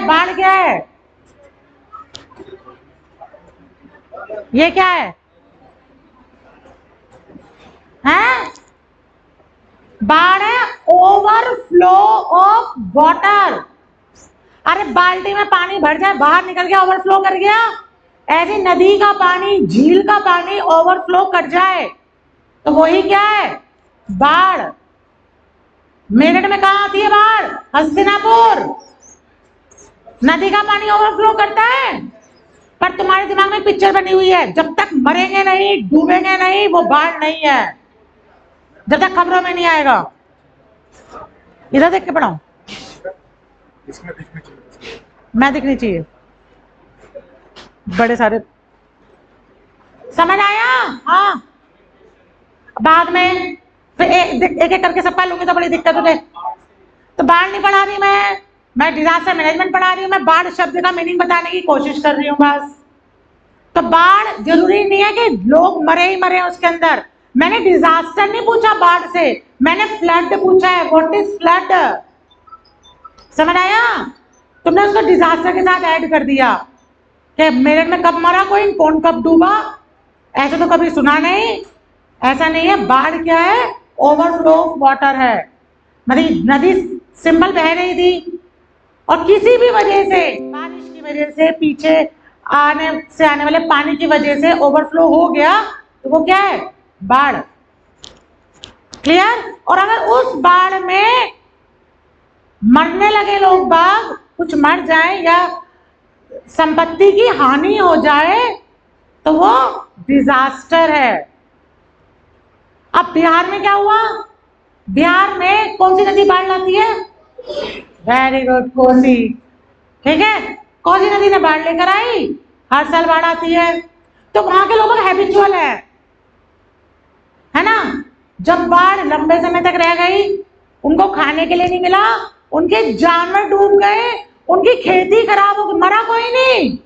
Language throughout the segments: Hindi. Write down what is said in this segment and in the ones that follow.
बाढ़ क्या है? ये क्या है? हैं? बाढ़ है ओवरफ्लो ऑफ वाटर। अरे बाल्टी में पानी भर जाए, बाहर निकल गया, ओवरफ्लो कर गया। ऐसे नदी का पानी, झील का पानी ओवरफ्लो कर जाए तो वही क्या है? बाढ़। मेरठ में कहां आती है बाढ़? हस्तिनापुर। नदी का पानी ओवरफ्लो करता है। पर तुम्हारे दिमाग में पिक्चर बनी हुई है, जब तक मरेंगे नहीं, डूबेंगे नहीं, वो बाढ़ नहीं है, जब तक खबरों में नहीं आएगा। इधर देख के पढ़ाओ। मैं दिखनी चाहिए, बड़े सारे। समझ आया? हाँ। बाद में फिर एक एक करके सब पढ़ लूंगी तो बड़ी दिक्कत हो। तो बाढ़ नहीं पढ़ा रही मैं डिजास्टर मैनेजमेंट पढ़ा रही हूँ। मैं बाढ़ शब्द का मीनिंग बताने की कोशिश कर रही हूँ बस। तो बाढ़ जरूरी नहीं है कि लोग मरे ही मरे उसके अंदर। मैंने डिजास्टर नहीं पूछा बाढ़ से, मैंने फ्लड पूछा है। What is flood? समझ आया? तुमने उसको डिजास्टर के साथ ऐड कर दिया कि मेरठ में कब मरा कोई, कौन कब डूबा, ऐसे तो कभी सुना नहीं। ऐसा नहीं है। बाढ़ क्या है? ओवरफ्लो ऑफ वाटर है। मतलब नदी सिंपल बह रही थी और किसी भी वजह से, बारिश की वजह से, पीछे आने वाले पानी की वजह से ओवरफ्लो हो गया तो वो क्या है? बाढ़। क्लियर? और अगर उस बाढ़ में मरने लगे लोग बाग, कुछ मर जाए या संपत्ति की हानि हो जाए तो वो डिजास्टर है। अब बिहार में क्या हुआ? बिहार में कौन सी नदी बाढ़ लाती है? Very good, Kosi. ठीक है, कोसी नदी ने बाढ़ लेकर आई, हर साल बाढ़ आती है। तो वहां के लोग हैबिचुअल है ना। जब बाढ़ लंबे समय तक रह गई, उनको खाने के लिए नहीं मिला, उनके जानवर डूब गए, उनकी खेती खराब हो गई, मरा कोई नहीं।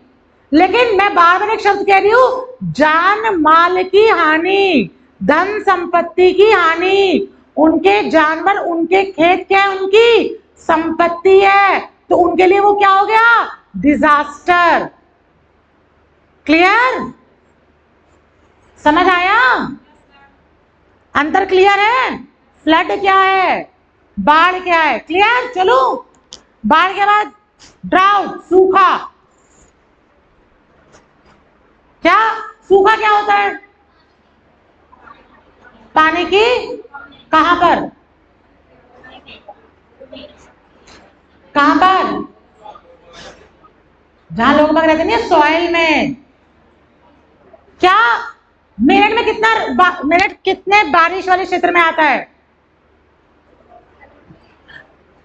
लेकिन मैं बार बार एक शब्द कह रही हूं, जान माल की हानि, धन संपत्ति की हानि। उनके जानवर, उनके खेत क्या है? उनकी संपत्ति है। तो उनके लिए वो क्या हो गया? डिजास्टर। क्लियर? समझ आया? अंतर क्लियर है? फ्लड क्या है, बाढ़ क्या है? क्लियर? चलो, बाढ़ के बाद ड्राउट, सूखा। क्या सूखा क्या होता है? पानी की कहां पर? कहां पर? जहां लोग बाग रहते नहीं, सॉइल में। क्या मेरठ में मेरठ कितने बारिश वाले क्षेत्र में आता है?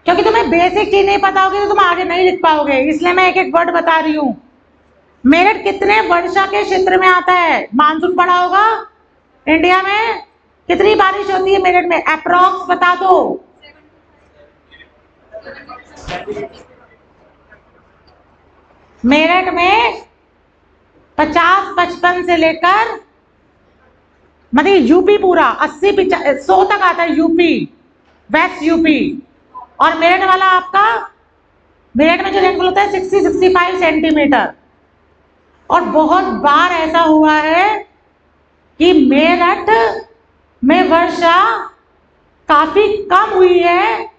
क्योंकि तुम्हें बेसिक चीज नहीं पता होगी तो तुम आगे नहीं लिख पाओगे, इसलिए मैं एक एक वर्ड बता रही हूं। मेरठ कितने वर्षा के क्षेत्र में आता है? मानसून पड़ा होगा इंडिया में। कितनी बारिश होती है मेरठ में? अप्रॉक्स बता दो। मेरठ में 50-55 से लेकर, मतलब यूपी पूरा 80-100 तक आता है, यूपी, वेस्ट यूपी। और मेरठ वाला आपका, मेरठ में जो रेनफॉल होता है 60-65 सेंटीमीटर। और बहुत बार ऐसा हुआ है कि मेरठ में वर्षा काफी कम हुई है।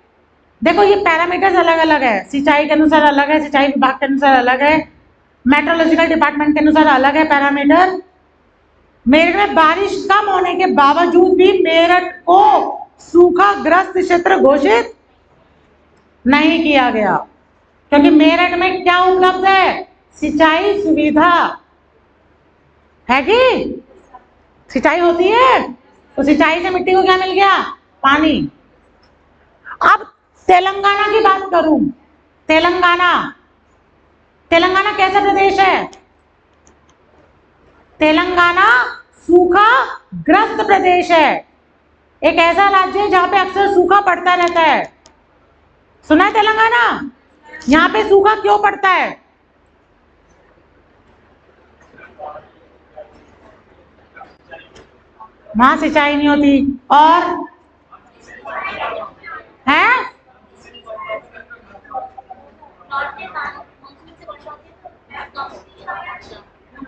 देखो ये पैरामीटर्स अलग अलग है, सिंचाई के अनुसार अलग है, सिंचाई विभाग के अनुसार अलग है, मेट्रोलॉजिकल डिपार्टमेंट के अनुसार अलग है पैरामीटर। मेरठ में बारिश कम होने के बावजूद भी मेरठ को सूखाग्रस्त क्षेत्र घोषित नहीं किया गया, क्योंकि मेरठ में क्या उपलब्ध है? सिंचाई सुविधा है कि सिंचाई होती है, तो सिंचाई से मिट्टी को क्या मिल गया? पानी। अब तेलंगाना की बात करूं, तेलंगाना कैसा प्रदेश है? तेलंगाना सूखाग्रस्त प्रदेश है। एक ऐसा राज्य है जहां पे अक्सर सूखा पड़ता रहता है। सुना है तेलंगाना? यहां पे सूखा क्यों पड़ता है? वहां सिंचाई नहीं होती और है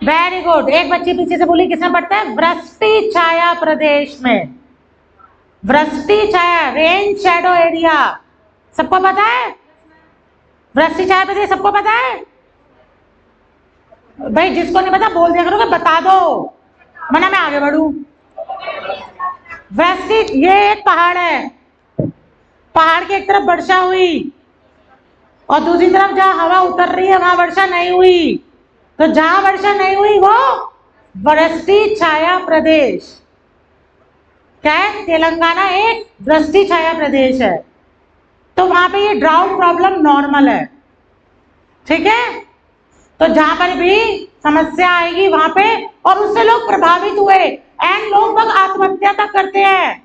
वेरी गुड। एक बच्ची पीछे से बोली किसमें पढ़ता है? वृष्टि छाया प्रदेश में। वृष्टि छाया, रेन शैडो एरिया, सबको पता है? वृष्टि छाया प्रदेश सबको पता है? भाई जिसको नहीं पता बोल दिया करो कि बता दो, वरना मैं आगे बढ़ू। वृष्टि, ये एक पहाड़ है, पहाड़ की एक तरफ वर्षा हुई और दूसरी तरफ जहां हवा उतर रही है वहां वर्षा नहीं हुई, तो जहां वर्षा नहीं हुई वो वृष्टि छाया प्रदेश। क्या है? तेलंगाना एक वृष्टि छाया प्रदेश है, तो वहां पे ये ड्राउट प्रॉब्लम नॉर्मल है, ठीक है। तो जहां पर भी समस्या आएगी वहां पे, और उससे लोग प्रभावित हुए एंड लोग बग आत्महत्या तक करते हैं,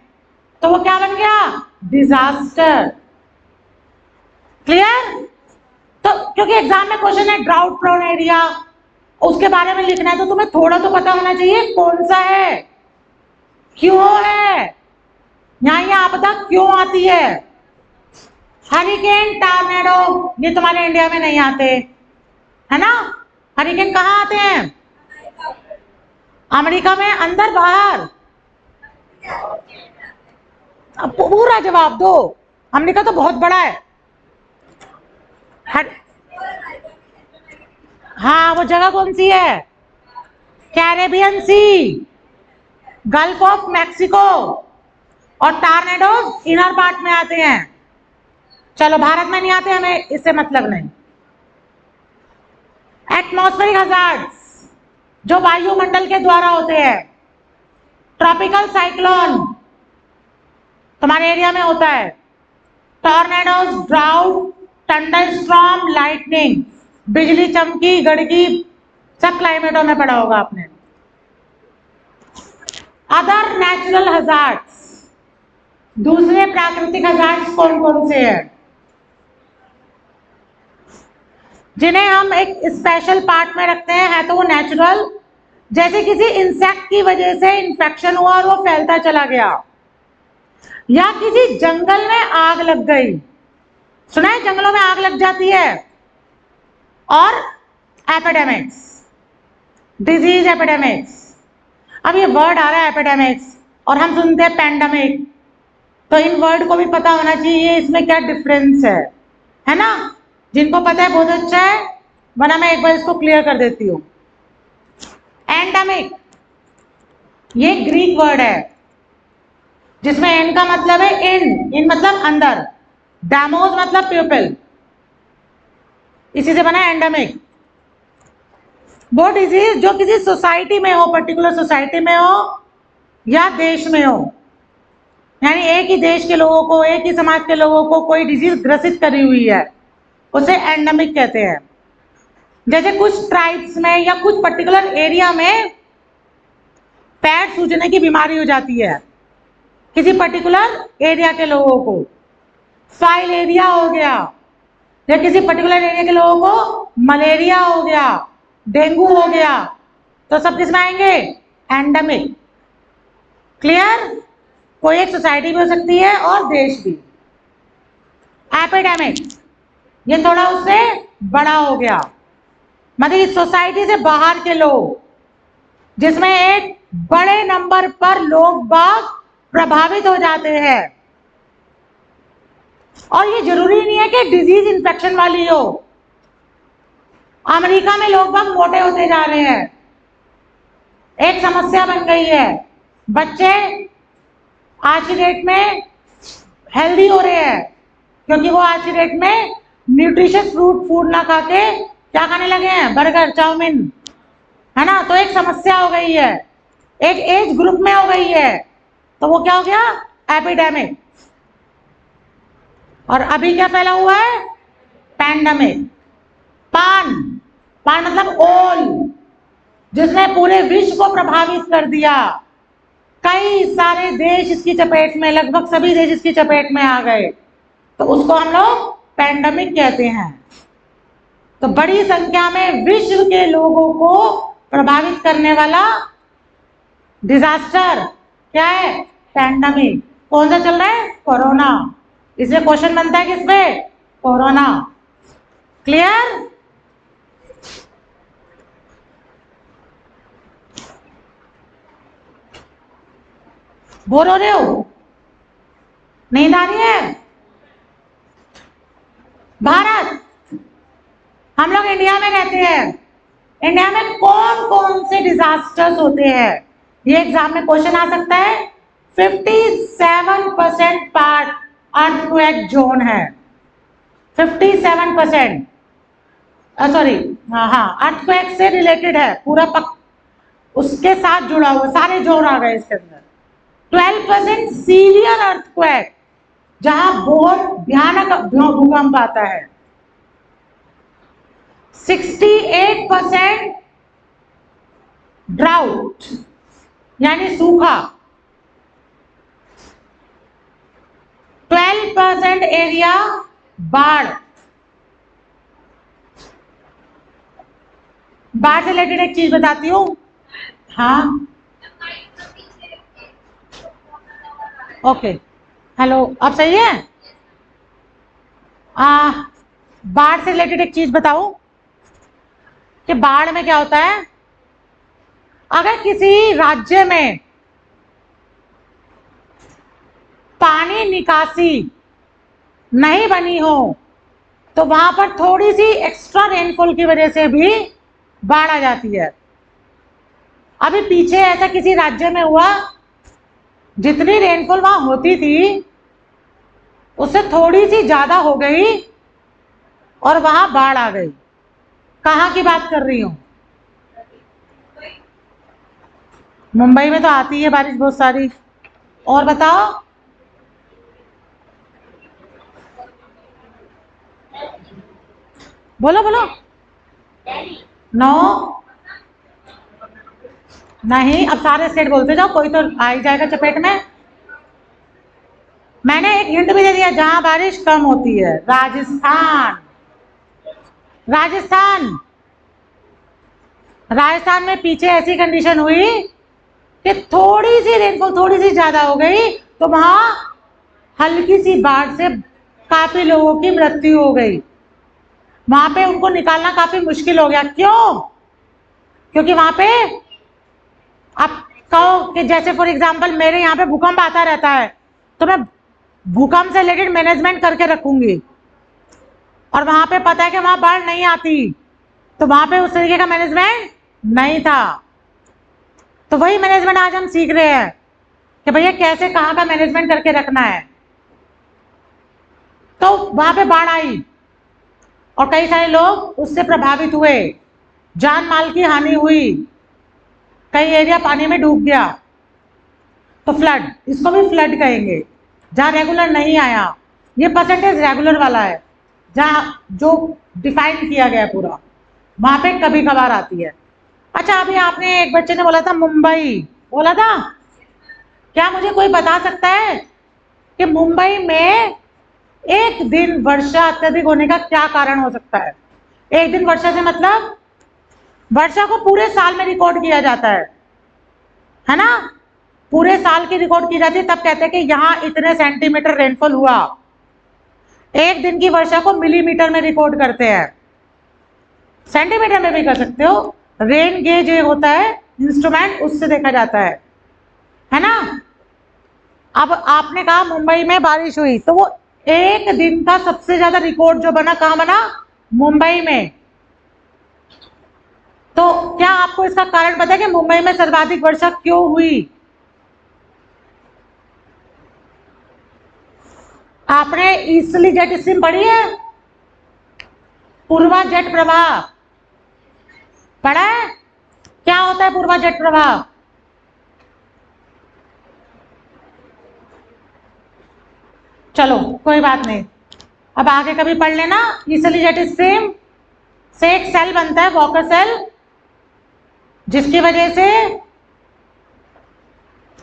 तो वो क्या बन गया? डिजास्टर। क्लियर? तो क्योंकि एग्जाम में क्वेश्चन है ड्राउट प्रोन एरिया, उसके बारे में लिखना है, तो तुम्हें थोड़ा तो पता होना चाहिए कौन सा है, क्यों है, यहाँ ये आपदा क्यों आती है। हरिकेन, टॉर्नेडो, ये तुम्हारे इंडिया में नहीं आते, है ना। हरिकेन कहाँ आते हैं? अमेरिका में। अंदर बाहर? अब पूरा जवाब दो, अमेरिका तो बहुत बड़ा है। हाँ, वो जगह कौन सी है? Caribbean sea, gulf of Mexico, और टॉर्नेडोज इनर पार्ट में आते हैं। चलो, भारत में नहीं आते, हमें इससे मतलब नहीं। एटमॉस्फेरिक हजार्ड्स, जो वायुमंडल के द्वारा होते हैं। ट्रॉपिकल साइक्लोन तुम्हारे एरिया में होता है। टॉर्नेडोज, ड्राउट, थंडरस्टॉर्म, लाइटनिंग, बिजली चमकी, गड़गी, सब क्लाइमेटों में पढ़ा होगा आपने। अदर नेचुरल हजार्ड्स, दूसरे प्राकृतिक हजार्ड्स कौन कौन से हैं जिन्हें हम एक स्पेशल पार्ट में रखते हैं? है तो वो नेचुरल, जैसे किसी इंसेक्ट की वजह से इन्फेक्शन हुआ और वो फैलता चला गया, या किसी जंगल में आग लग गई, सुना है जंगलों में आग लग जाती है। और एपिडेमिक्स, डिजीज एपिडेमिक्स। अब ये वर्ड आ रहा है एपिडेमिक्स, और हम सुनते हैं पैंडेमिक, तो इन वर्ड को भी पता होना चाहिए इसमें क्या डिफरेंस है ना। जिनको पता है बहुत अच्छा है, वरना मैं एक बार इसको क्लियर कर देती हूँ। एंडेमिक, ये ग्रीक वर्ड है जिसमें एन का मतलब है इन मतलब अंदर, डैमोज मतलब प्यूपिल, इसी से बना एंडेमिक। वो डिजीज जो किसी सोसाइटी में हो, पर्टिकुलर सोसाइटी में हो या देश में हो, यानी एक ही देश के लोगों को, एक ही समाज के लोगों को कोई डिजीज ग्रसित करी हुई है, उसे एंडेमिक कहते हैं। जैसे कुछ ट्राइब्स में या कुछ पर्टिकुलर एरिया में पैर सूजने की बीमारी हो जाती है किसी पर्टिकुलर एरिया के लोगों को, फाइलेरिया हो गया, या किसी पर्टिकुलर एरिया के लोगों को मलेरिया हो गया, डेंगू हो गया, तो सब किसमें आएंगे? एंडेमिक। क्लियर? कोई एक सोसाइटी भी हो सकती है और देश भी। एपिडेमिक, ये थोड़ा उससे बड़ा हो गया, मतलब इस सोसाइटी से बाहर के लोग, जिसमें एक बड़े नंबर पर लोग बाग प्रभावित हो जाते हैं। और ये जरूरी नहीं है कि डिजीज इन्फेक्शन वाली हो। अमेरिका में लोग बाग मोटे होते जा रहे हैं, एक समस्या बन गई है। बच्चे आज की डेट में हेल्दी हो रहे हैं क्योंकि वो आज की डेट में न्यूट्रिशियस फ्रूट फूड ना खा के क्या खाने लगे हैं? बर्गर, चाउमीन, है ना। तो एक समस्या हो गई है, एक एज ग्रुप में हो गई है, तो वो क्या हो गया? एपिडेमिक। और अभी क्या फैला हुआ है? पैंडेमिक। पान, पान मतलब ओल, जिसने पूरे विश्व को प्रभावित कर दिया। कई सारे देश इसकी चपेट में, लगभग सभी देश इसकी चपेट में आ गए, तो उसको हम लोग पैंडेमिक कहते हैं। तो बड़ी संख्या में विश्व के लोगों को प्रभावित करने वाला डिजास्टर क्या है? पैंडेमिक। कौन सा चल रहा है? कोरोना। इसलिए क्वेश्चन बनता है किस पे? कोरोना। क्लियर? बोर हो रहे हो? नींद आ रही है? भारत, हम लोग इंडिया में रहते हैं। इंडिया में कौन कौन से डिजास्टर्स होते हैं? ये एग्जाम में क्वेश्चन आ सकता है। 57% पार्ट अर्थक्वेक जोन है। 57%, सॉरी, हाँ, अर्थक्वेक से रिलेटेड है पूरा, उसके साथ जुड़ा हुआ सारे जोन आ गए इसके अंदर। 12% सीवियर अर्थक्वेक, जहां बहुत भयानक भूकंप आता है। 68% ड्राउट यानी सूखा। 12% एरिया बाढ़। बाढ़ से रिलेटेड एक चीज बताती हूँ। हाँ, ओके, हेलो, अब सही है? बाढ़ से रिलेटेड एक चीज बताऊं कि बाढ़ में क्या होता है। अगर किसी राज्य में पानी निकासी नहीं बनी हो तो वहां पर थोड़ी सी एक्स्ट्रा रेनफॉल की वजह से भी बाढ़ आ जाती है। अभी पीछे ऐसा किसी राज्य में हुआ, जितनी रेनफॉल वहां होती थी उससे थोड़ी सी ज्यादा हो गई और वहां बाढ़ आ गई। कहाँ की बात कर रही हूं? मुंबई में तो आती है बारिश बहुत सारी। और बताओ, बोलो बोलो। नो, नहीं, अब सारे स्टेट बोलते जाओ, कोई तो आ ही जाएगा चपेट में। मैंने एक हिंट भी दे दिया, जहां बारिश कम होती है। राजस्थान। राजस्थान, राजस्थान में पीछे ऐसी कंडीशन हुई कि थोड़ी सी रेनफॉल थोड़ी सी ज्यादा हो गई तो वहां हल्की सी बाढ़ से काफी लोगों की मृत्यु हो गई। वहां पे उनको निकालना काफी मुश्किल हो गया। क्यों? क्योंकि वहां पे आप कहो कि जैसे फॉर एग्जांपल मेरे यहाँ पे भूकंप आता रहता है तो मैं भूकंप से रिलेटेड मैनेजमेंट करके रखूंगी, और वहां पे पता है कि वहां बाढ़ नहीं आती तो वहां पे उस तरीके का मैनेजमेंट नहीं था। तो वही मैनेजमेंट आज हम सीख रहे हैं कि भैया कैसे कहाँ का मैनेजमेंट करके रखना है। तो वहां पे बाढ़ आई और कई सारे लोग उससे प्रभावित हुए, जान माल की हानि हुई, कई एरिया पानी में डूब गया। तो फ्लड, इसको भी फ्लड कहेंगे। जहां रेगुलर नहीं आया, ये परसेंटेज रेगुलर वाला है, जहां जो डिफाइन किया गया पूरा, वहां पे कभी कभार आती है। अच्छा, अभी आपने एक बच्चे ने बोला था मुंबई, बोला था। क्या मुझे कोई बता सकता है कि मुंबई में एक दिन वर्षा अत्यधिक होने का क्या कारण हो सकता है? एक दिन वर्षा से मतलब वर्षा को पूरे साल में रिकॉर्ड किया जाता है ना? पूरे साल की रिकॉर्ड की जाती है, तब कहते हैं कि यहाँ इतने सेंटीमीटर रेनफॉल हुआ। एक दिन की वर्षा को मिलीमीटर में रिकॉर्ड करते हैं, सेंटीमीटर में भी कर सकते हो। रेन गेज एक होता है इंस्ट्रूमेंट, उससे देखा जाता है ना? अब आपने कहा मुंबई में बारिश हुई, तो वो एक दिन का सबसे ज्यादा रिकॉर्ड जो बना, कहां बना? मुंबई में। तो क्या आपको इसका कारण पता है कि मुंबई में सर्वाधिक वर्षा क्यों हुई? आपने ईस्टर्ली जेट स्ट्रीम पढ़ी है? पूर्वा जेट प्रवाह पढ़ा है? क्या होता है पूर्वा जेट प्रवाह? चलो कोई बात नहीं, अब आगे कभी पढ़ लेना। ईस्टर्ली जेट स्ट्रीम से एक सेल बनता है, वॉकर सेल, जिसकी वजह से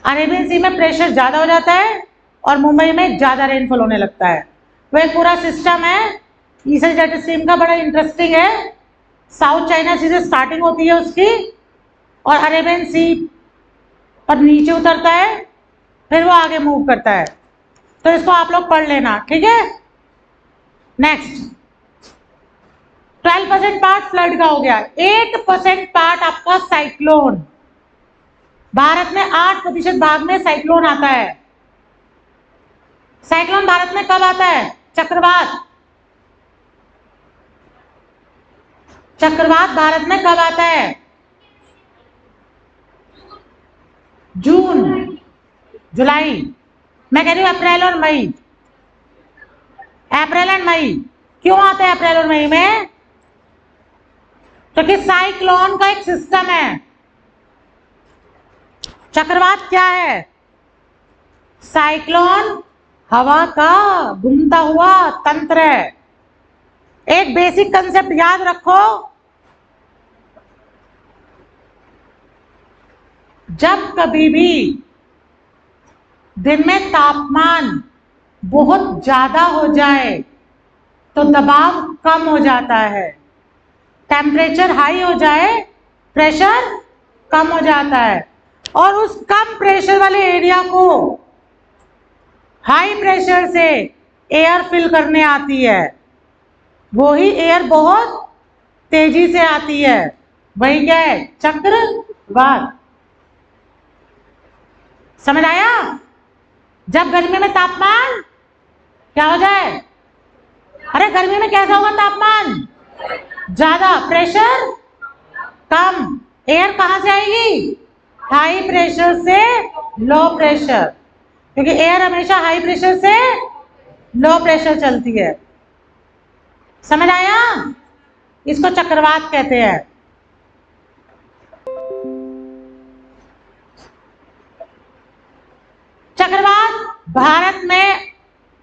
अरेबियन सी में प्रेशर ज्यादा हो जाता है और मुंबई में ज्यादा रेनफॉल होने लगता है। वो एक पूरा सिस्टम है। ईस्टर्न जेट स्ट्रीम का बड़ा इंटरेस्टिंग है। साउथ चाइना सी से स्टार्टिंग होती है उसकी, और अरेबियन सी पर नीचे उतरता है, फिर वो आगे मूव करता है। तो इसको आप लोग पढ़ लेना, ठीक है? नेक्स्ट, 12% पार्ट फ्लड का हो गया, 8% पार्ट आपका साइक्लोन। भारत में 8% भाग में साइक्लोन आता है। साइक्लोन भारत में कब आता है? चक्रवात। चक्रवात भारत में कब आता है? जून, जुलाई। मैं कह रही हूँ अप्रैल और मई। अप्रैल एंड मई। क्यों आता है अप्रैल और मई में? क्योंकि साइक्लोन का एक सिस्टम है। चक्रवात क्या है? साइक्लोन हवा का घूमता हुआ तंत्र है। एक बेसिक कंसेप्ट याद रखो, जब कभी भी दिन में तापमान बहुत ज्यादा हो जाए तो दबाव कम हो जाता है। टेम्परेचर हाई हो जाए, प्रेशर कम हो जाता है, और उस कम प्रेशर वाले एरिया को हाई प्रेशर से एयर फिल करने आती है। वो ही एयर बहुत तेजी से आती है, वही क्या है? चक्रवात। समझ आया? जब गर्मी में तापमान क्या हो जाए? अरे गर्मी में कैसा होगा तापमान? ज्यादा, प्रेशर कम, एयर कहां से आएगी? हाई प्रेशर से लो प्रेशर, क्योंकि एयर हमेशा हाई प्रेशर से लो प्रेशर चलती है। समझ आया? इसको चक्रवात कहते हैं। चक्रवात भारत में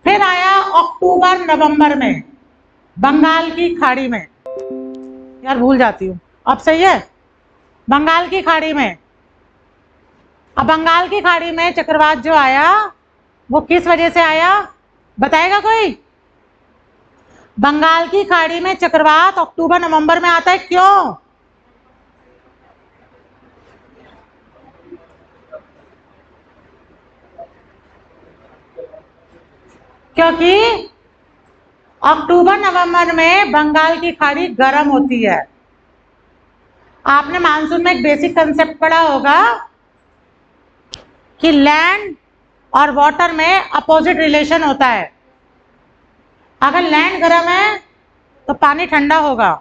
फिर आया अक्टूबर नवंबर में, बंगाल की खाड़ी में। यार भूल जाती हूँ, अब सही है। बंगाल की खाड़ी में। अब बंगाल की खाड़ी में चक्रवात जो आया वो किस वजह से आया, बताएगा कोई? बंगाल की खाड़ी में चक्रवात अक्टूबर नवंबर में आता है, क्यों? क्योंकि अक्टूबर नवंबर में बंगाल की खाड़ी गर्म होती है। आपने मानसून में एक बेसिक कंसेप्ट पढ़ा होगा कि लैंड और वाटर में अपोजिट रिलेशन होता है। अगर लैंड गर्म है तो पानी ठंडा होगा,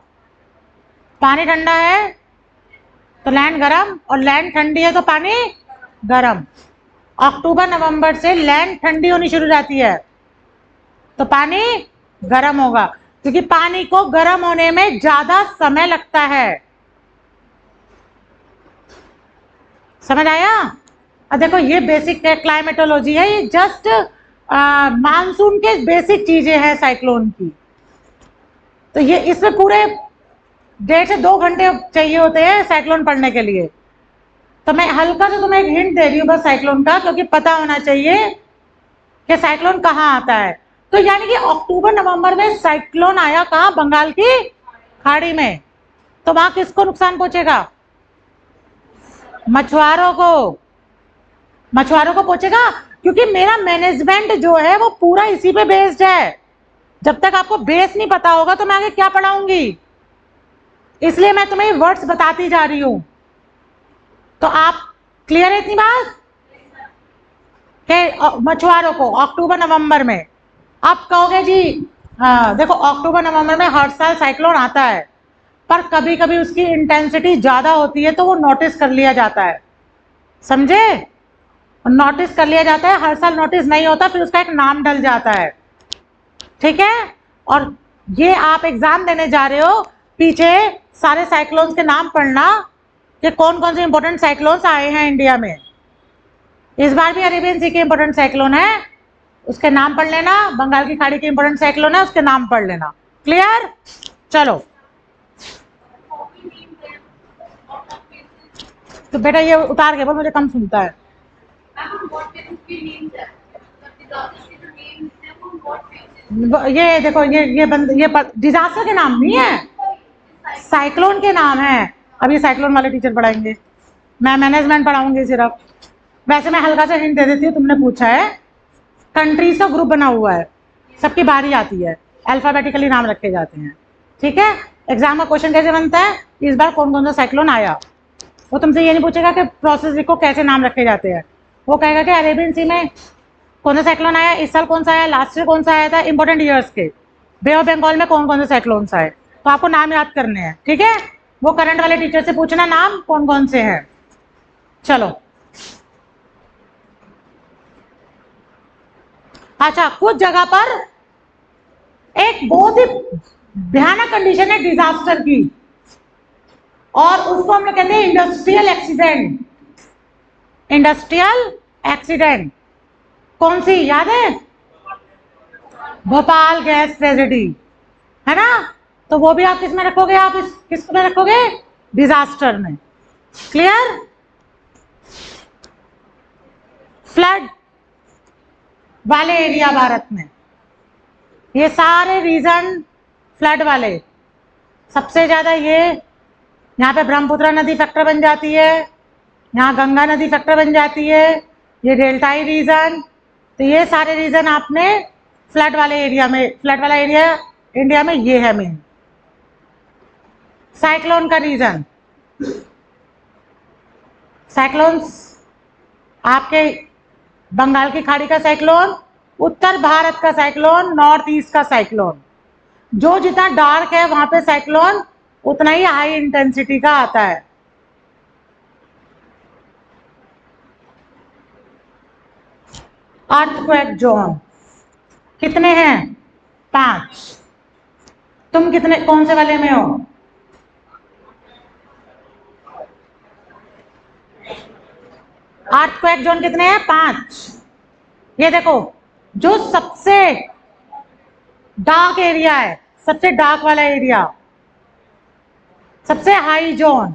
पानी ठंडा है तो लैंड गर्म, और लैंड ठंडी है तो पानी गर्म। अक्टूबर नवंबर से लैंड ठंडी होनी शुरू हो जाती है तो पानी गर्म होगा, क्योंकि पानी को गर्म होने में ज्यादा समय लगता है। समझ आया? अब देखो ये बेसिक क्लाइमेटोलॉजी है, ये जस्ट मानसून के बेसिक चीजें हैं साइक्लोन की। तो ये इसमें पूरे 1.5 से 2 घंटे चाहिए होते हैं साइक्लोन पढ़ने के लिए। तो मैं हल्का सा तुम्हें एक हिंट दे रही हूँ बस साइक्लोन का, क्योंकि पता होना चाहिए कि साइक्लोन कहाँ आता है। तो यानी कि अक्टूबर नवंबर में साइक्लोन आया कहाँ? बंगाल की खाड़ी में। तो वहां किसको नुकसान पहुंचेगा? मछुआरों को। मछुआरों को पहुंचेगा, क्योंकि मेरा मैनेजमेंट जो है वो पूरा इसी पे बेस्ड है। जब तक आपको बेस नहीं पता होगा तो मैं आगे क्या पढ़ाऊंगी, इसलिए मैं तुम्हें वर्ड्स बताती जा रही हूं। तो आप क्लियर है इतनी बात कि मछुआरों को अक्टूबर नवंबर में। आप कहोगे जी देखो अक्टूबर नवंबर में हर साल साइक्लोन आता है, पर कभी कभी उसकी इंटेंसिटी ज्यादा होती है तो वो नोटिस कर लिया जाता है। समझे? नोटिस कर लिया जाता है, हर साल नोटिस नहीं होता, फिर उसका एक नाम डल जाता है। ठीक है? और ये आप एग्जाम देने जा रहे हो, पीछे सारे साइक्लोन्स के नाम पढ़ना कि कौन कौन से इंपॉर्टेंट साइक्लोन्स आए हैं इंडिया में। इस बार भी अरेबियन सी के इंपॉर्टेंट साइक्लोन है, उसके नाम पढ़ लेना। बंगाल की खाड़ी के इंपॉर्टेंट साइक्लोन है, उसके नाम पढ़ लेना। क्लियर? चलो तो बेटा ये उतार के बोल, मुझे कम सुनता है। ये देखो ये डिजास्टर के नाम नहीं है, साइक्लोन के नाम है। अब ये साइक्लोन वाले टीचर पढ़ाएंगे, मैं मैनेजमेंट पढ़ाऊंगी सिर्फ। वैसे मैं हल्का सा हिंट दे देती हूँ, तुमने पूछा है, कंट्रीज का ग्रुप बना हुआ है, सबकी बारी आती है, अल्फाबेटिकली नाम रखे जाते हैं। ठीक है? एग्जाम का क्वेश्चन कैसे बनता है, इस बार कौन कौन सा साइक्लोन आया। वो तुमसे ये नहीं पूछेगा कि प्रोसेस को कैसे नाम रखे जाते हैं, वो कहेगा कि अरेबियन सी में कौन सा साइक्लोन आया, इस साल कौन सा आया, लास्ट ईयर कौन सा आया था, इंपॉर्टेंट ईयर्स के, बे ऑफ बंगाल में कौन कौन से साइक्लोन्स आए, तो आपको नाम याद करने हैं, ठीक है। वो करंट वाले टीचर से पूछना नाम कौन कौन से हैं। चलो अच्छा, कुछ जगह पर एक बहुत ही भयानक कंडीशन है डिजास्टर की, और उसको हम लोग कहते हैं इंडस्ट्रियल एक्सीडेंट। इंडस्ट्रियल एक्सीडेंट कौन सी याद है? भोपाल गैस ट्रेजेडी, है ना। तो वो भी आप किस में रखोगे, आप इस किस में रखोगे, डिजास्टर में। क्लियर। फ्लड वाले एरिया भारत में, ये सारे रीजन फ्लड वाले, सबसे ज्यादा ये यहाँ पे ब्रह्मपुत्र नदी फैक्टर बन जाती है, यहाँ गंगा नदी फैक्टर बन जाती है, ये डेल्टाई रीजन, तो ये सारे रीजन आपने फ्लड वाले एरिया में, फ्लड वाला एरिया इंडिया में ये है मेन। साइक्लोन का रीजन, साइक्लोन्स आपके बंगाल की खाड़ी का साइक्लोन, उत्तर भारत का साइक्लोन, नॉर्थ ईस्ट का साइक्लोन, जो जितना डार्क है वहां पे साइक्लोन उतना ही हाई इंटेंसिटी का आता है। अर्थक्वेक जोन कितने हैं? 5। तुम कितने, कौन से वाले में हो? अर्थक्वेक जोन कितने हैं? 5। ये देखो, जो सबसे डार्क एरिया है, सबसे डार्क वाला एरिया, सबसे हाई जोन,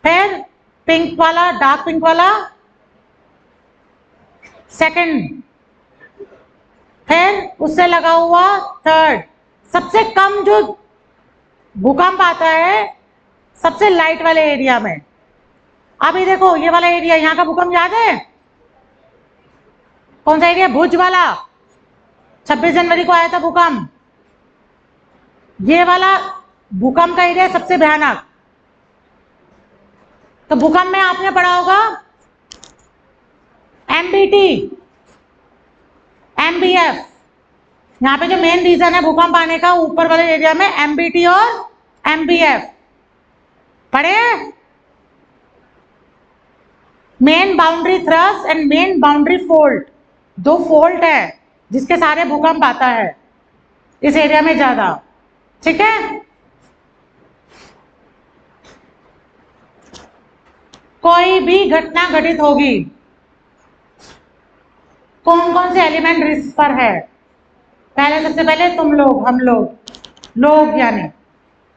फिर पिंक वाला, डार्क पिंक वाला सेकंड, फिर उससे लगा हुआ थर्ड, सबसे कम जो भूकंप आता है सबसे लाइट वाले एरिया में। अभी देखो ये वाला एरिया, यहाँ का भूकंप याद है? कौन सा एरिया? भुज वाला, 26 जनवरी को आया था भूकंप। ये वाला भूकंप का एरिया सबसे भयानक। तो भूकंप में आपने पढ़ा होगा एमबीटी, एमबीएफ। यहाँ पे जो मेन रीजन है भूकंप आने का ऊपर वाले एरिया में, एमबीटी और एमबीएफ पढ़े? Main boundary thrust and main boundary fault, दो फोल्ट है जिसके सारे भूकंप आता है इस एरिया में ज्यादा, ठीक है। कोई भी घटना घटित होगी, कौन कौन से एलिमेंट रिस्क पर है? पहले, सबसे पहले तुम लोग, हम लोग यानी,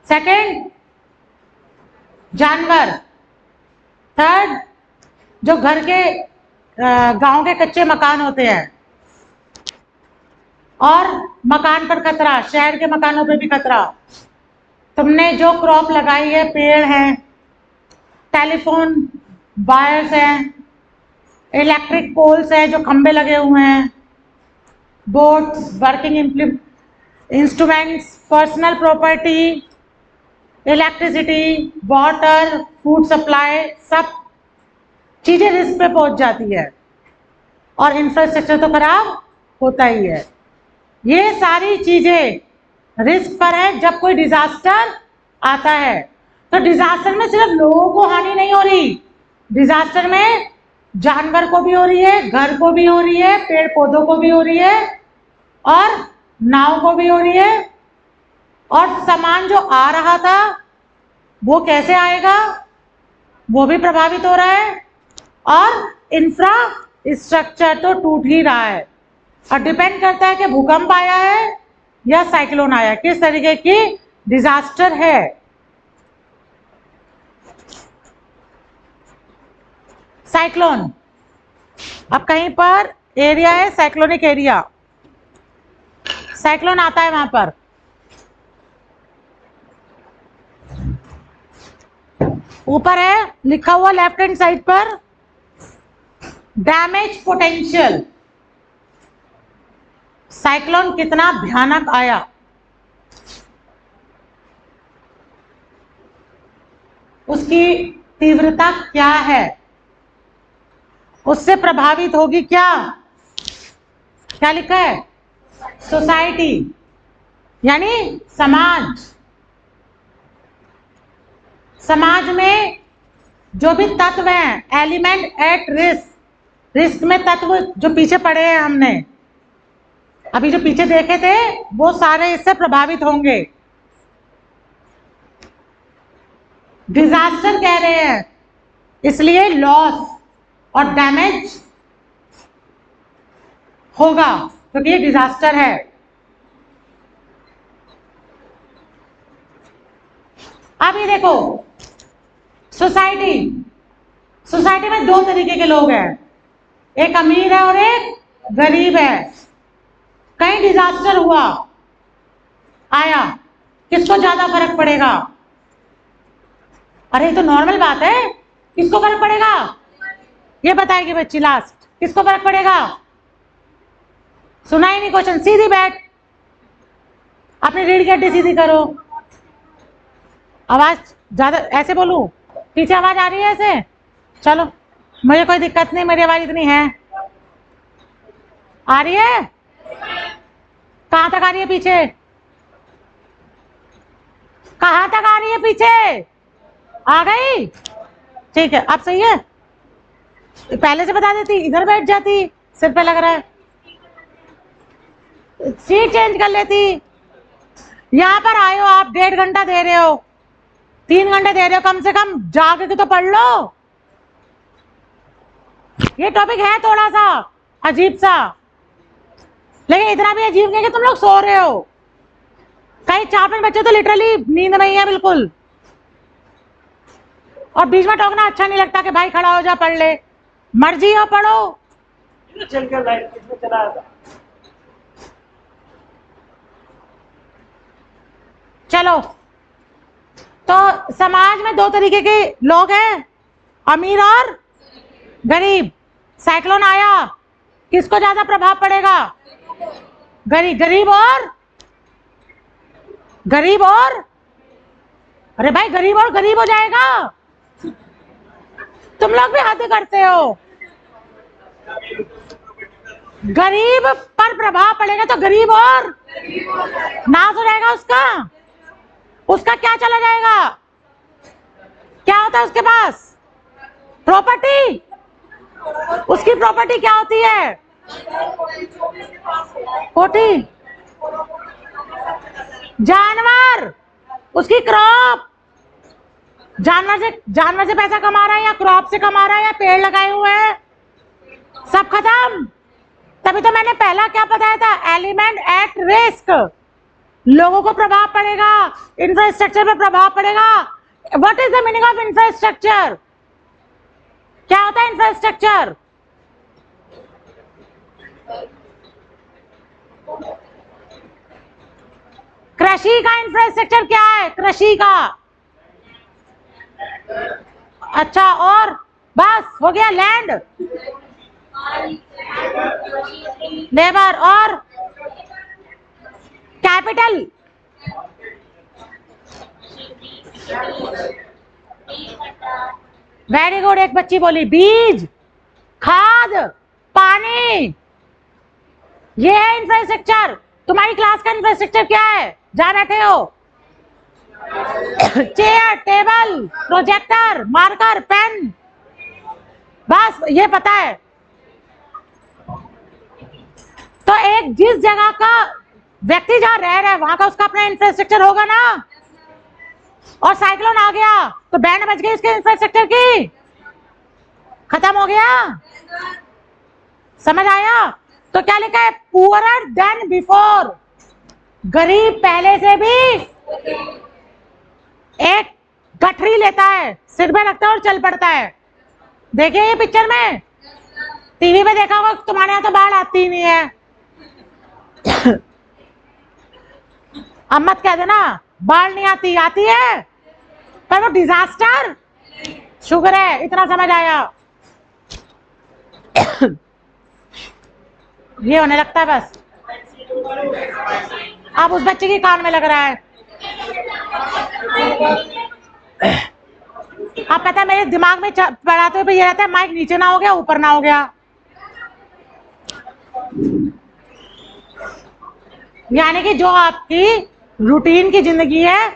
सेकंड जानवर, थर्ड जो घर के गांव के कच्चे मकान होते हैं, और मकान पर खतरा, शहर के मकानों पे भी खतरा, तुमने जो क्रॉप लगाई है, पेड़ हैं, टेलीफोन वायर्स हैं, इलेक्ट्रिक पोल्स हैं जो खंबे लगे हुए हैं, boats, working instruments, personal property, electricity, water, food supply, सब चीजें रिस्क पे पहुंच जाती है, और इंफ्रास्ट्रक्चर तो खराब होता ही है। ये सारी चीजें रिस्क पर है जब कोई डिजास्टर आता है। तो डिजास्टर में सिर्फ लोगों को हानि नहीं हो रही, डिजास्टर में जानवर को भी हो रही है, घर को भी हो रही है, पेड़ पौधों को भी हो रही है, और नाव को भी हो रही है, और सामान जो आ रहा था वो कैसे आएगा वो भी प्रभावित हो रहा है, और इंफ्रास्ट्रक्चर तो टूट ही रहा है। और डिपेंड करता है कि भूकंप आया है या साइक्लोन आया है, किस तरीके की डिजास्टर है। साइक्लोन, अब कहीं पर एरिया है साइक्लोनिक एरिया, साइक्लोन आता है वहां पर, ऊपर है लिखा हुआ लेफ्ट हैंड साइड पर डैमेज पोटेंशियल, साइक्लोन कितना भयानक आया। उसकी तीव्रता क्या है, उससे प्रभावित होगी क्या, क्या लिखा है, सोसाइटी यानी समाज। समाज में जो भी तत्व हैं, एलिमेंट एट रिस्क, रिस्क में तत्व जो पीछे पड़े हैं, हमने अभी जो पीछे देखे थे, वो सारे इससे प्रभावित होंगे। डिजास्टर कह रहे हैं, इसलिए लॉस और डैमेज होगा क्योंकि ये डिजास्टर है। अब ये देखो, सोसाइटी, सोसाइटी में दो तरीके के लोग हैं, एक अमीर है और एक गरीब है। कहीं डिजास्टर हुआ, आया, किसको ज्यादा फर्क पड़ेगा? अरे ये तो नॉर्मल बात है, किसको फर्क पड़ेगा? ये बताएगी बच्ची लास्ट, किसको फर्क पड़ेगा? सुना ही नहीं क्वेश्चन, सीधी बैठ, अपनी रीढ़ की हड्डी सीधी करो। आवाज ज्यादा ऐसे बोलूं, पीछे आवाज आ रही है ऐसे? चलो, मुझे कोई दिक्कत नहीं, मेरी आवाज इतनी है। आ रही है? कहां तक आ रही है पीछे? कहां तक आ रही है पीछे? आ गई? ठीक है, अब सही है। पहले से बता देती, इधर बैठ जाती, सिर पे लग रहा है, सीट चेंज कर लेती। यहां पर आए हो आप, 1.5 घंटा दे रहे हो, 3 घंटे दे रहे हो, कम से कम जाके के तो पढ़ लो। ये टॉपिक है थोड़ा सा अजीब सा, लेकिन इतना भी अजीब नहीं कि तुम लोग सो रहे हो। कई 4-5 बच्चे तो लिटरली नींद में ही है बिल्कुल, और बीच में टोकना अच्छा नहीं लगता कि भाई खड़ा हो जा पढ़ ले, मर्जी हो पढ़ो। चल के लाइट किसमें चला था? चलो, तो समाज में दो तरीके के लोग हैं, अमीर और गरीब। साइक्लोन आया, किसको ज्यादा प्रभाव पड़ेगा? गरीब और अरे भाई, गरीब हो जाएगा। तुम लोग भी हद करते हो। गरीब पर प्रभाव पड़ेगा तो गरीब और नाश हो जाएगा उसका क्या चला जाएगा? क्या होता है उसके पास? प्रॉपर्टी। उसकी प्रॉपर्टी क्या होती है? कोठी, जानवर, उसकी क्रॉप। जानवर से पैसा कमा रहा है या क्रॉप से कमा रहा है या पेड़ लगाए हुए हैं, सब खत्म। तभी तो मैंने पहला क्या बताया था, एलिमेंट एट रिस्क। लोगों को प्रभाव पड़ेगा, इंफ्रास्ट्रक्चर पे प्रभाव पड़ेगा। What is the meaning of infrastructure? क्या होता है इंफ्रास्ट्रक्चर? कृषि का इंफ्रास्ट्रक्चर क्या है? कृषि का, अच्छा, और बस हो गया। लैंड, लेबर और कैपिटल। वेरी गुड, एक बच्ची बोली बीज, खाद, पानी, ये है इंफ्रास्ट्रक्चर। तुम्हारी क्लास का इंफ्रास्ट्रक्चर क्या है? जहां बैठे हो, chair, table, projector, marker, pen, बस ये पता है। तो एक जिस जगह का व्यक्ति जहां रह रहा है वहां का उसका अपना इंफ्रास्ट्रक्चर होगा ना। और साइक्लोन आ गया तो बैंड बज गई उसके इंफ्रास्ट्रक्चर की, खत्म हो गया। समझ आया? तो क्या लिखा है? पुअरर देन बिफोर, गरीब पहले से भी। एक गठरी लेता है, सिर में रखता है और चल पड़ता है। देखिए ये पिक्चर में, टीवी में देखा होगा, तुम्हारे यहाँ तो बाढ़ आती ही नहीं है। अब मत कह देना बाढ़ नहीं आती, आती है, पर वो डिजास्टर। शुक्र है इतना समझ आया। ये होने लगता है बस। अब उस बच्चे के कान में लग रहा है। अब पता है मेरे मेरे दिमाग में पढ़ाते हुए ये रहता है माइक नीचे ना हो गया ऊपर ना हो गया, यानी कि जो आपकी रूटीन की जिंदगी है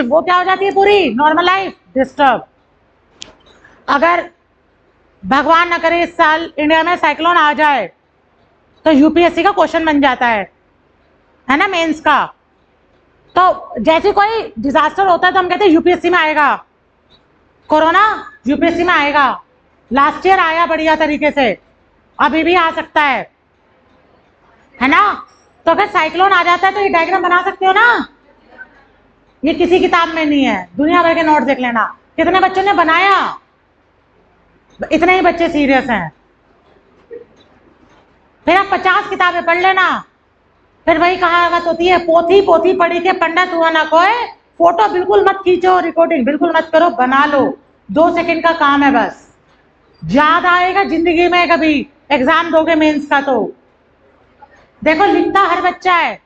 वो क्या हो जाती है, पूरी नॉर्मल लाइफ डिस्टर्ब। अगर भगवान न करे इस साल इंडिया में साइक्लोन आ जाए तो यूपीएससी का क्वेश्चन बन जाता है ना, मेंस का। तो जैसे कोई डिजास्टर होता है तो हम कहते हैं यूपीएससी में आएगा, कोरोना यूपीएससी में आएगा। लास्ट ईयर आया बढ़िया तरीके से, अभी भी आ सकता है ना। तो अगर साइक्लोन आ जाता है तो ये डायग्राम बना सकते हो ना, ये किसी किताब में नहीं है, दुनिया भर के नोट देख लेना कितने बच्चों ने बनाया, इतने ही बच्चे सीरियस हैं। फिर आप 50 किताबें पढ़ लेना, फिर वही कहावत होती है, पोथी पोथी पढ़ी के पंडित हुआ ना कोई, फोटो बिल्कुल मत खींचो, रिकॉर्डिंग बिल्कुल मत करो, बना लो, 2 सेकंड का काम है बस। याद आएगा जिंदगी में कभी एग्जाम दोगे मेंस का तो। देखो लिखता हर बच्चा है,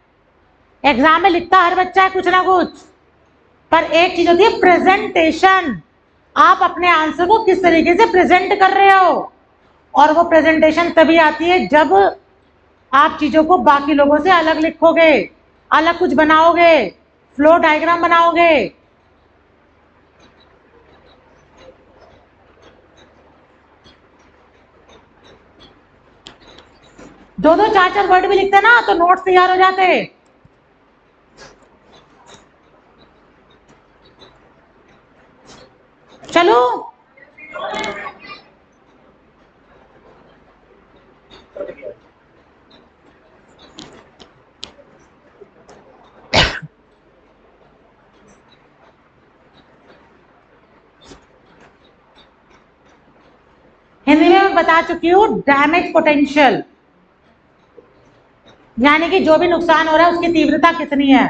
एग्जाम में लिखता हर बच्चा है कुछ ना कुछ, पर एक चीज होती है प्रेजेंटेशन, आप अपने आंसर को किस तरीके से प्रेजेंट कर रहे हो। और वो प्रेजेंटेशन तभी आती है जब आप चीजों को बाकी लोगों से अलग लिखोगे, अलग कुछ बनाओगे, फ्लो डायग्राम बनाओगे। दो दो चार चार वर्ड भी लिखते ना तो नोट्स तैयार हो जाते। चलो हिंदी में मैं बता चुकी हूं, डैमेज पोटेंशियल, यानी कि जो भी नुकसान हो रहा है उसकी तीव्रता कितनी है।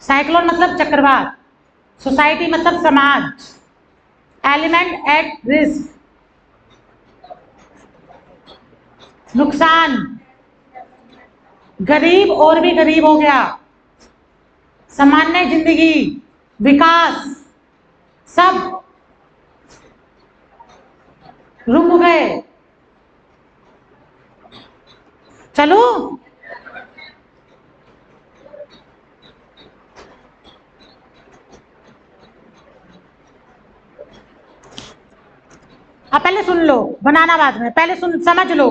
साइक्लोन मतलब चक्रवात, सोसाइटी मतलब समाज, एलिमेंट एट रिस्क, नुकसान, गरीब और भी गरीब हो गया, सामान्य जिंदगी, विकास, सब रुक गए। चलो अब पहले सुन लो, बनाना बाद में, पहले सुन समझ लो।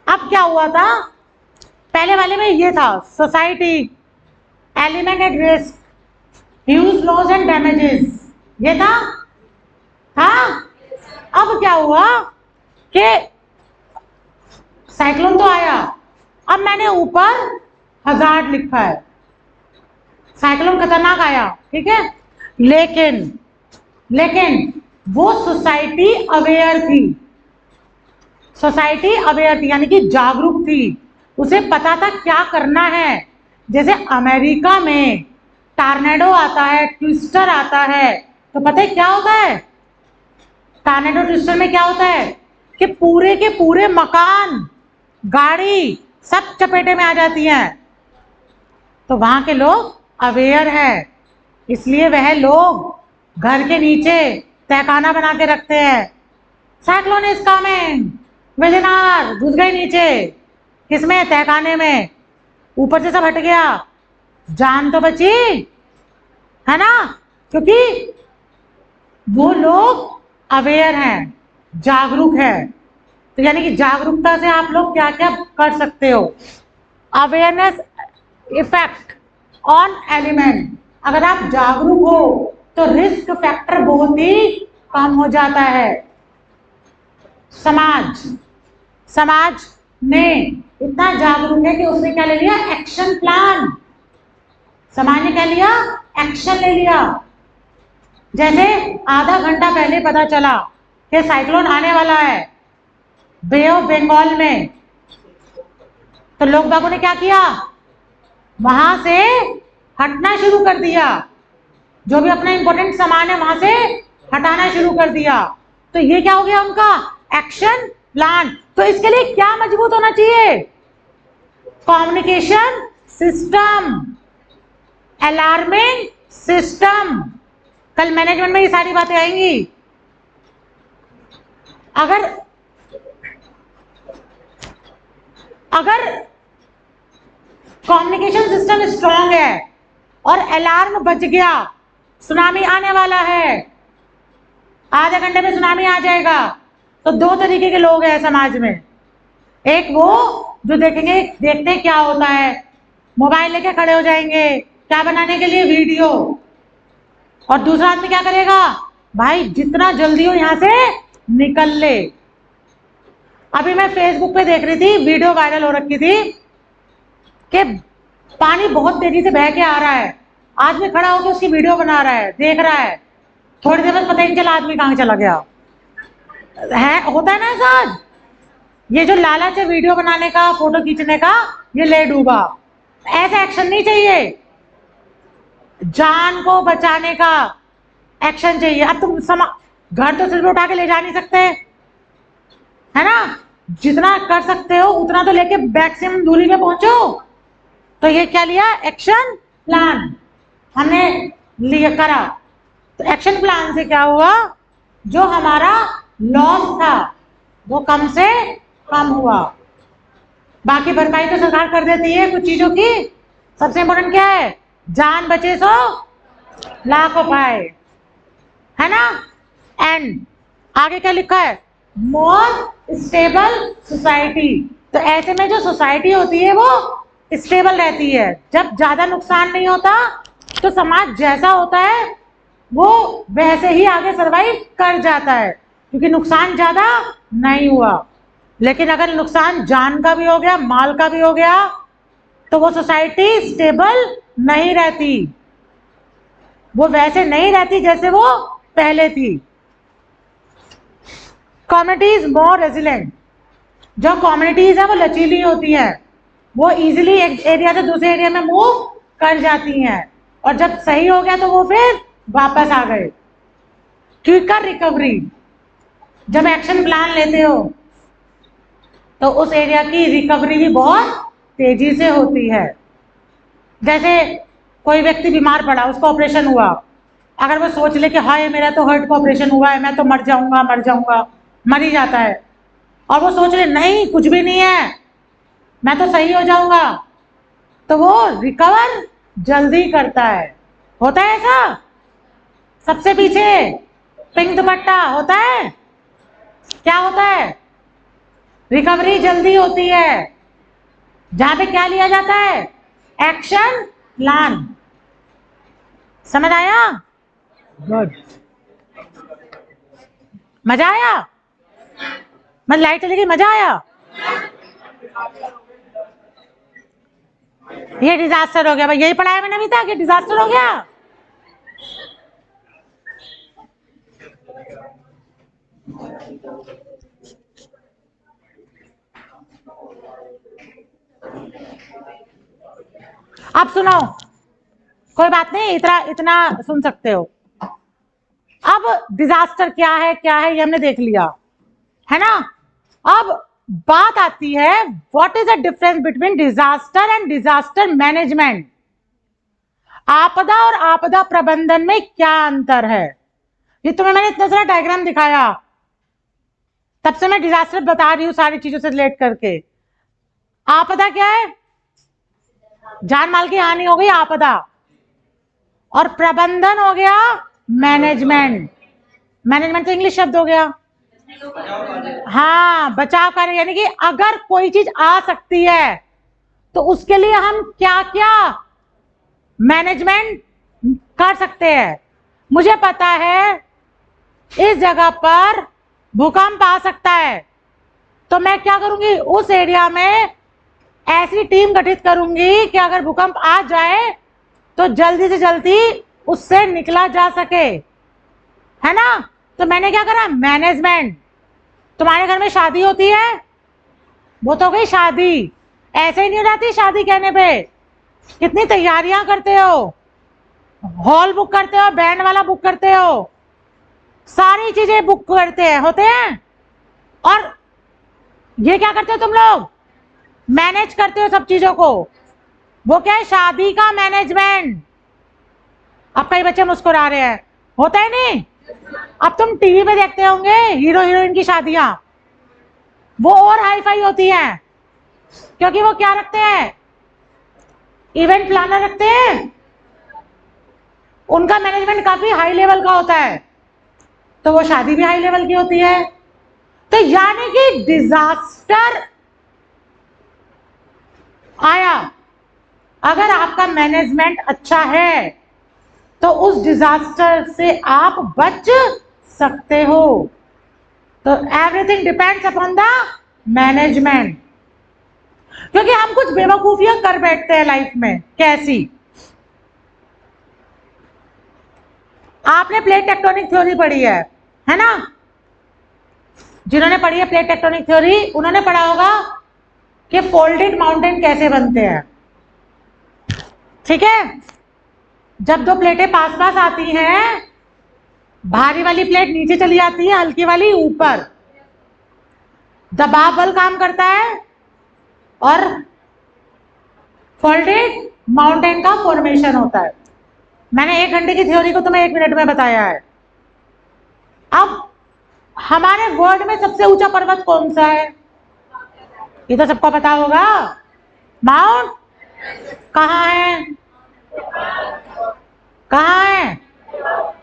अब क्या हुआ था, पहले वाले में ये था society, element at risk, huge loss and damages, ये था। हाँ अब क्या हुआ कि साइक्लोन तो आया, अब मैंने ऊपर हजार्ड लिखा है, साइक्लोन खतरनाक आया, ठीक है, लेकिन वो सोसाइटी अवेयर थी, सोसाइटी अवेयर थी यानी कि जागरूक थी, उसे पता था क्या करना है। जैसे अमेरिका में टॉर्नेडो आता है, ट्विस्टर आता है, तो पता है क्या होता है, टॉर्नेडो ट्विस्टर में क्या होता है कि पूरे के पूरे मकान, गाड़ी सब चपेटे में आ जाती हैं। तो वहां के लोग अवेयर है, इसलिए वह लोग घर के नीचे तहखाना बना के रखते हैं। साइक्लोन इज कमिंग, विजनार घुस गए नीचे, किसमें, तहखाने में, ऊपर से सब हट गया, जान तो बची है ना, क्योंकि वो लोग अवेयर हैं, जागरूक है। तो यानी कि जागरूकता से आप लोग क्या क्या कर सकते हो, अवेयरनेस इफेक्ट ऑन एलिमेंट, अगर आप जागरूक हो तो रिस्क फैक्टर बहुत ही कम हो जाता है। समाज ने इतना जागरूक है कि उसने क्या ले लिया, एक्शन प्लान, समाज ने क्या लिया, एक्शन ले लिया। जैसे आधा घंटा पहले पता चला कि साइक्लोन आने वाला है बे ऑफ बंगाल में, तो लोग बागों ने क्या किया, वहां से हटना शुरू कर दिया, जो भी अपना इंपॉर्टेंट सामान है वहां से हटाना शुरू कर दिया। तो ये क्या हो गया उनका एक्शन प्लान। तो इसके लिए क्या मजबूत होना चाहिए, कम्युनिकेशन सिस्टम, अलार्मिंग सिस्टम, कल मैनेजमेंट में ये सारी बातें आएंगी। अगर अगर कम्युनिकेशन सिस्टम स्ट्रांग है और अलार्म बज गया, सुनामी आने वाला है, आधे घंटे में सुनामी आ जाएगा, तो दो तरीके के लोग हैं समाज में। एक वो जो देखते क्या होता है, मोबाइल लेके खड़े हो जाएंगे क्या बनाने के लिए, वीडियो। और दूसरा आदमी क्या करेगा, भाई जितना जल्दी हो यहां से निकल ले। अभी मैं फेसबुक पे देख रही थी, वीडियो वायरल हो रखी थी कि पानी बहुत तेजी से बह के आ रहा है, आदमी खड़ा होकर उसकी वीडियो बना रहा है, देख रहा है, थोड़ी देर बाद पता ही नहीं चला आदमी कहां चला गया है। होता है ना ऐसा आज? ये जो लालच है वीडियो बनाने का, फोटो खींचने का, ये ले डूबा। ऐसा एक्शन नहीं चाहिए, जान को बचाने का एक्शन चाहिए। अब तुम घर तो सिर्फ उठा के ले जा नहीं सकते, है ना? जितना कर सकते हो उतना तो लेके मैक्सिमम दूरी पे पहुंचो। तो ये क्या लिया, एक्शन प्लान हमने लिया करा। तो एक्शन प्लान से क्या हुआ, जो हमारा लॉस था वो कम से कम हुआ। बाकी भरपाई तो सरकार कर देती है कुछ चीजों की। सबसे इंपॉर्टेंट क्या है, जान बचे सो लाखों पाए, है ना? एंड आगे क्या लिखा है, मोर स्टेबल सोसाइटी। तो ऐसे में जो सोसाइटी होती है वो स्टेबल रहती है। जब ज्यादा नुकसान नहीं होता तो समाज जैसा होता है वो वैसे ही आगे सर्वाइव कर जाता है, क्योंकि नुकसान ज्यादा नहीं हुआ। लेकिन अगर नुकसान जान का भी हो गया, माल का भी हो गया, तो वो सोसाइटी स्टेबल नहीं रहती, वो वैसे नहीं रहती जैसे वो पहले थी। कम्युनिटीज मोर रेजिलेंट। जो कम्युनिटीज है वो लचीली होती है, वो इजीली एक एरिया से दूसरे एरिया में मूव कर जाती हैं, और जब सही हो गया तो वो फिर वापस आ गए। Quicker recovery. जब एक्शन प्लान लेते हो तो उस एरिया की रिकवरी भी बहुत तेजी से होती है। जैसे कोई व्यक्ति बीमार पड़ा, उसका ऑपरेशन हुआ, अगर वो सोच ले कि हाय मेरा तो हार्ट का ऑपरेशन हुआ है, मैं तो मर जाऊंगा, मर ही जाता है, और वो सोच ले नहीं कुछ भी नहीं है, मैं तो सही हो जाऊंगा, तो वो रिकवर जल्दी करता है। होता है ऐसा? सबसे पीछे पिंक दुपट्टा होता है, क्या होता है, रिकवरी जल्दी होती है। जहां पे क्या लिया जाता है, एक्शन प्लान। समझ आया? गुड, मजा आया? मैं लाइट चली गई, मजा आया? ये डिजास्टर हो गया भाई, यही पढ़ाया मैंने अभी तक, ये डिजास्टर हो गया। अब सुनो, कोई बात नहीं, इतना सुन सकते हो। अब डिजास्टर क्या है ये हमने देख लिया, है ना? अब बात आती है, what is the difference between disaster and disaster management. आपदा और आपदा प्रबंधन में क्या अंतर है? ये तुम्हें मैंने इतना सारा डायग्राम दिखाया, तब से मैं डिजास्टर बता रही हूं सारी चीजों से रिलेट करके। आपदा क्या है, जान माल की हानि हो गई, आपदा। और प्रबंधन हो गया मैनेजमेंट। मैनेजमेंट तो इंग्लिश शब्द हो गया, हाँ, बचाव कार्य। यानी कि अगर कोई चीज आ सकती है तो उसके लिए हम क्या क्या मैनेजमेंट कर सकते हैं। मुझे पता है इस जगह पर भूकंप आ सकता है, तो मैं क्या करूंगी, उस एरिया में ऐसी टीम गठित करूंगी कि अगर भूकंप आ जाए तो जल्दी से जल्दी उससे निकला जा सके, है ना? तो मैंने क्या करा, मैनेजमेंट। तुम्हारे घर में शादी होती है, वो तो गई शादी, ऐसे ही नहीं हो जाती शादी कहने पे। कितनी तैयारियां करते हो, हॉल बुक करते हो, बैंड वाला बुक करते हो, सारी चीजें बुक करते हैं, होते हैं। और ये क्या करते हो तुम लोग, मैनेज करते हो सब चीजों को। वो क्या है, शादी का मैनेजमेंट। अब कई बच्चे मुस्कुरा रहे हैं, होता है नहीं? अब तुम टीवी पे देखते होंगे हीरो हीरोइन की शादियां, वो और हाई फाई होती हैं, क्योंकि वो क्या रखते हैं? इवेंट प्लानर रखते हैं, उनका मैनेजमेंट काफी हाई लेवल का होता है, तो वो शादी भी हाई लेवल की होती है। तो यानी कि डिजास्टर आया, अगर आपका मैनेजमेंट अच्छा है तो उस डिजास्टर से आप बच सकते हो। तो everything depends upon the management. क्योंकि हम कुछ बेवकूफियां कर बैठते हैं लाइफ में। कैसी? आपने प्लेट टेक्टोनिक थ्योरी पढ़ी है ना? जिन्होंने पढ़ी है प्लेट टेक्टोनिक थ्योरी, उन्होंने पढ़ा होगा कि फोल्डेड माउंटेन कैसे बनते हैं। ठीक है, जब दो प्लेटें पास पास आती हैं, भारी वाली प्लेट नीचे चली जाती है, हल्की वाली ऊपर, दबाव बल काम करता है और फोल्डेड माउंटेन का फॉर्मेशन होता है। मैंने 1 घंटे की थ्योरी को तुम्हें 1 मिनट में बताया है। अब हमारे वर्ल्ड में सबसे ऊंचा पर्वत कौन सा है? ये तो सबको पता होगा, माउंट। कहाँ है? कहाँ है?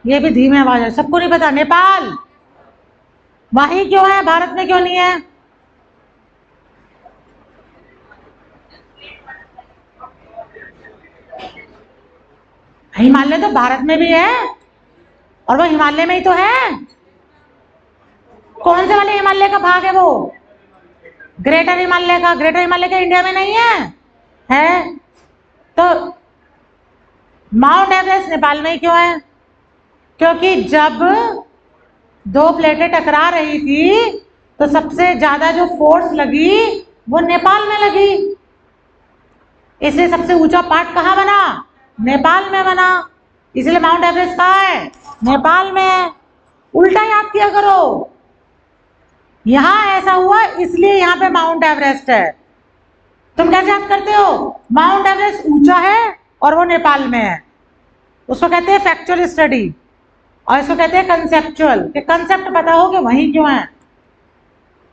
ये भी धीमे आवाज है, सबको नहीं पता। नेपाल। वहीं क्यों है, भारत में क्यों नहीं है? हिमालय तो भारत में भी है, और वो हिमालय में ही तो है। कौन से वाले हिमालय का भाग है वो? ग्रेटर हिमालय का। ग्रेटर हिमालय का इंडिया में नहीं है? तो माउंट एवरेस्ट नेपाल में ही क्यों है? क्योंकि जब दो प्लेटें टकरा रही थी तो सबसे ज्यादा जो फोर्स लगी वो नेपाल में लगी, इसलिए सबसे ऊंचा पार्ट कहाँ बना? नेपाल में बना। इसलिए माउंट एवरेस्ट कहाँ है? नेपाल में है। उल्टा याद किया करो, यहां ऐसा हुआ इसलिए यहां पे माउंट एवरेस्ट है। तुम कैसे याद करते हो? माउंट एवरेस्ट ऊंचा है और वो नेपाल में है। उसको कहते हैं फैक्चुअल स्टडी, और इसको कहते हैं कंसेप्चुअल, कि कंसेप्ट पता हो कि वहीं क्यों है।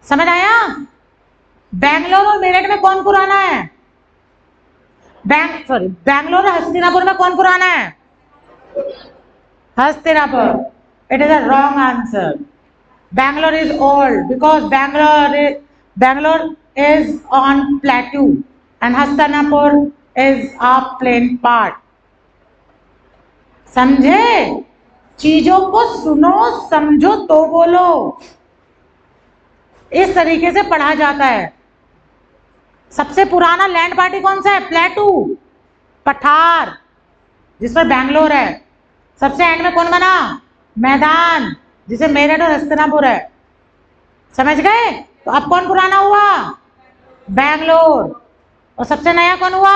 समझ आया? बैंगलोर और मेरठ में कौन पुराना है? बैंगलोर और हस्तिनापुर में कौन पुराना है? Hastinapur. It is a wrong answer. Bangalore is old because Bangalore is on plateau and Hastinapur is a plain part. समझे? चीजों को सुनो, समझो तो बोलो। इस तरीके से पढ़ा जाता है। सबसे पुराना लैंड पार्टी कौन सा है? प्लेटू, पठार, जिस पर बैंगलोर है। सबसे एंड में कौन बना? मैदान, जिसे मेरठ और हस्तिनापुर है। समझ गए? तो अब कौन पुराना हुआ? बैंगलोर। और सबसे नया कौन हुआ?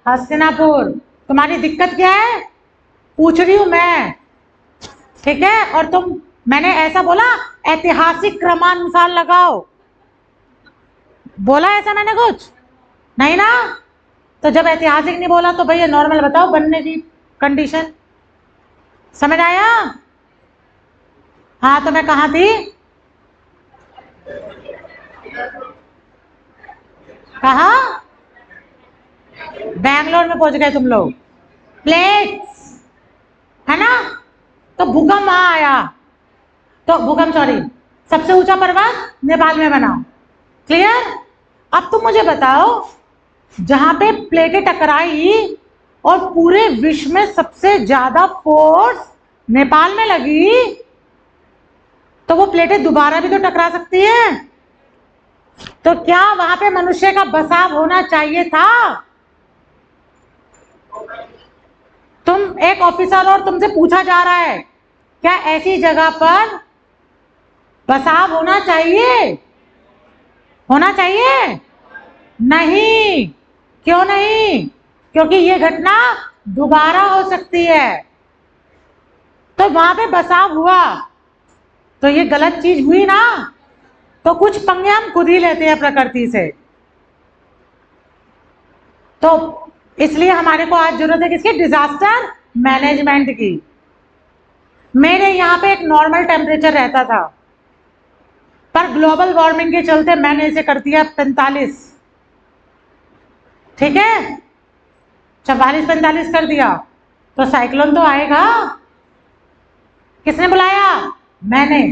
हस्तिनापुर। तुम्हारी दिक्कत क्या है पूछ रही हूं मैं, ठीक है? और मैंने ऐसा बोला ऐतिहासिक क्रमानुसार लगाओ, बोला ऐसा मैंने कुछ नहीं ना? तो जब ऐतिहासिक नहीं बोला तो भैया नॉर्मल बताओ बनने की कंडीशन। समझ आया? हाँ, तो मैं कहाँ थी? कहा? बैंगलोर में पहुंच गए तुम लोग। प्लेट्स है ना? तो भूकंप वहां आया, तो भूकंप सॉरी, सबसे ऊंचा पर्वत नेपाल में बना। क्लियर? अब तुम मुझे बताओ, जहां पे प्लेटें टकराई और पूरे विश्व में सबसे ज्यादा फोर्स नेपाल में लगी, तो वो प्लेटें दोबारा भी तो टकरा सकती हैं। तो क्या वहां पे मनुष्य का बसाव होना चाहिए था? तुम एक ऑफिसर और तुमसे पूछा जा रहा है क्या ऐसी जगह पर बसाव होना चाहिए? होना चाहिए? नहीं। क्यों नहीं? क्योंकि ये घटना दोबारा हो सकती है। तो वहां पे बसाव हुआ तो ये गलत चीज हुई ना? तो कुछ पंगे हम खुद ही लेते हैं प्रकृति से। तो इसलिए हमारे को आज जरूरत है किसकी? डिजास्टर मैनेजमेंट की। मेरे यहाँ पे एक नॉर्मल टेम्परेचर रहता था, पर ग्लोबल वार्मिंग के चलते मैंने इसे कर दिया 45, ठीक है, 44-45 कर दिया, तो साइक्लोन तो आएगा। किसने बुलाया? मैंने।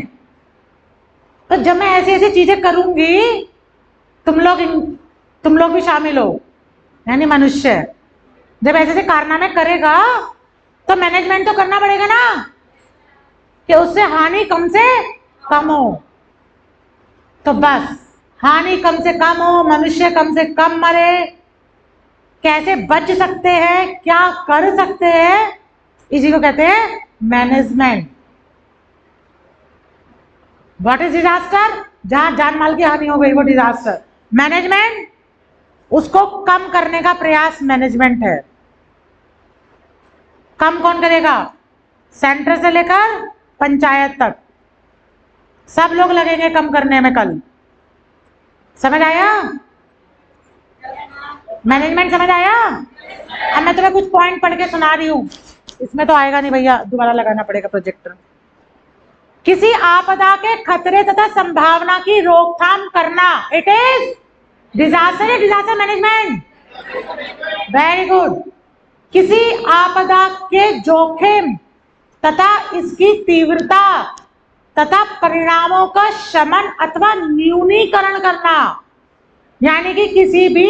तो जब मैं ऐसी ऐसी चीजें करूंगी, तुम लोग भी शामिल हो, यानी मनुष्य जब ऐसे ऐसे कारनामे करेगा तो मैनेजमेंट तो करना पड़ेगा ना, कि उससे हानि कम से कम हो। तो बस हानि कम से कम हो, मनुष्य कम से कम मरे, कैसे बच सकते हैं, क्या कर सकते हैं, इसी को कहते हैं मैनेजमेंट। What is disaster? जहां जान माल की हानि हो गई वो डिजास्टर। मैनेजमेंट, उसको कम करने का प्रयास मैनेजमेंट है। कम कौन करेगा? सेंटर से लेकर पंचायत तक सब लोग लगेंगे कम करने में कल। समझ आया? मैनेजमेंट समझ आया? अब मैं तुम्हें कुछ पॉइंट पढ़ के सुना रही हूं, इसमें तो आएगा नहीं भैया, दोबारा लगाना पड़ेगा प्रोजेक्टर। किसी आपदा के खतरे तथा संभावना की रोकथाम करना, इट इज डिजास्टर या डिजास्टर मैनेजमेंट। Very good. किसी आपदा के जोखिम तथा इसकी तीव्रता तथा परिणामों का शमन अथवा न्यूनीकरण करना, यानी कि किसी भी